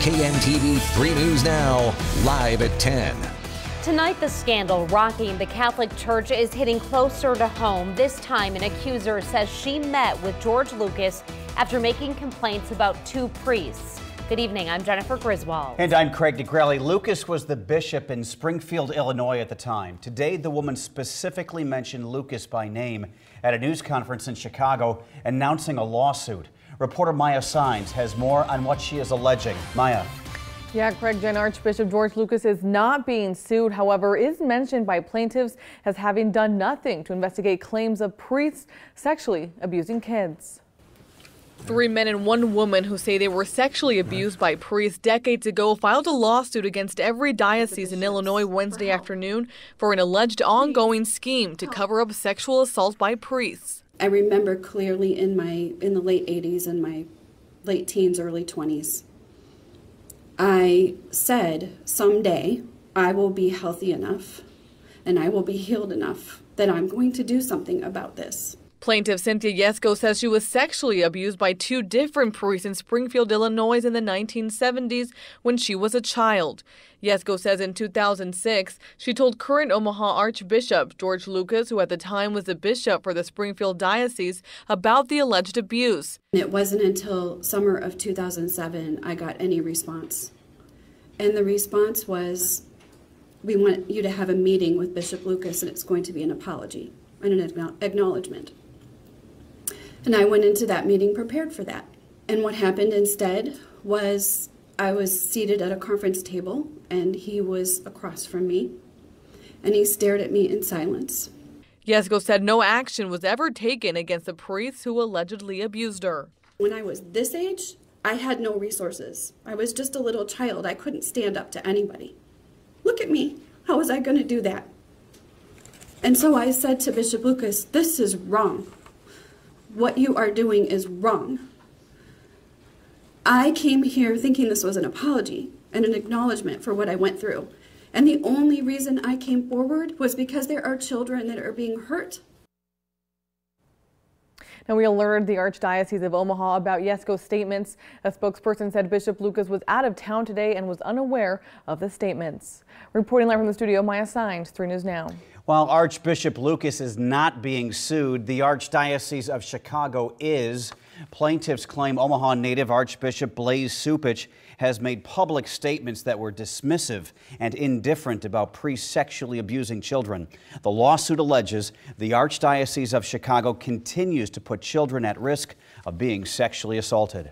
KMTV 3 News Now, live at 10. Tonight, the scandal rocking the Catholic Church is hitting closer to home. This time, an accuser says she met with George Lucas after making complaints about 2 priests. Good evening, I'm Jennifer Griswold. And I'm Craig DeGrelli. Lucas was the bishop in Springfield, Illinois at the time. Today, the woman specifically mentioned Lucas by name at a news conference in Chicago, announcing a lawsuit. Reporter Maya Sines has more on what she is alleging. Maya. Yeah, Craig, Archbishop George Lucas is not being sued, however, is mentioned by plaintiffs as having done nothing to investigate claims of priests sexually abusing kids. 3 men and 1 woman who say they were sexually abused by priests decades ago filed a lawsuit against every diocese in Illinois Wednesday afternoon for an alleged ongoing scheme to cover up sexual assault by priests. I remember clearly in the late 80s and my late teens, early 20s, I said someday I will be healthy enough and I will be healed enough that I'm going to do something about this. Plaintiff Cynthia Yesko says she was sexually abused by 2 different priests in Springfield, Illinois in the 1970s when she was a child. Yesko says in 2006, she told current Omaha Archbishop George Lucas, who at the time was the bishop for the Springfield Diocese, about the alleged abuse. It wasn't until summer of 2007 I got any response. And the response was, we want you to have a meeting with Bishop Lucas and it's going to be an apology and an acknowledgement. And I went into that meeting prepared for that. And what happened instead was I was seated at a conference table and he was across from me and he stared at me in silence. Yesko said no action was ever taken against the priests who allegedly abused her. When I was this age, I had no resources. I was just a little child. I couldn't stand up to anybody. Look at me. How was I going to do that? And so I said to Bishop Lucas, this is wrong. What you are doing is wrong. I came here thinking this was an apology and an acknowledgement for what I went through. And the only reason I came forward was because there are children that are being hurt. Now, we alerted the Archdiocese of Omaha about Yesko's statements. A spokesperson said Bishop Lucas was out of town today and was unaware of the statements. Reporting live from the studio, Maya Sines, 3 News Now. While Archbishop Lucas is not being sued, the Archdiocese of Chicago is. Plaintiffs claim Omaha native Archbishop Blaise Cupich has made public statements that were dismissive and indifferent about priests sexually abusing children. The lawsuit alleges the Archdiocese of Chicago continues to put children at risk of being sexually assaulted.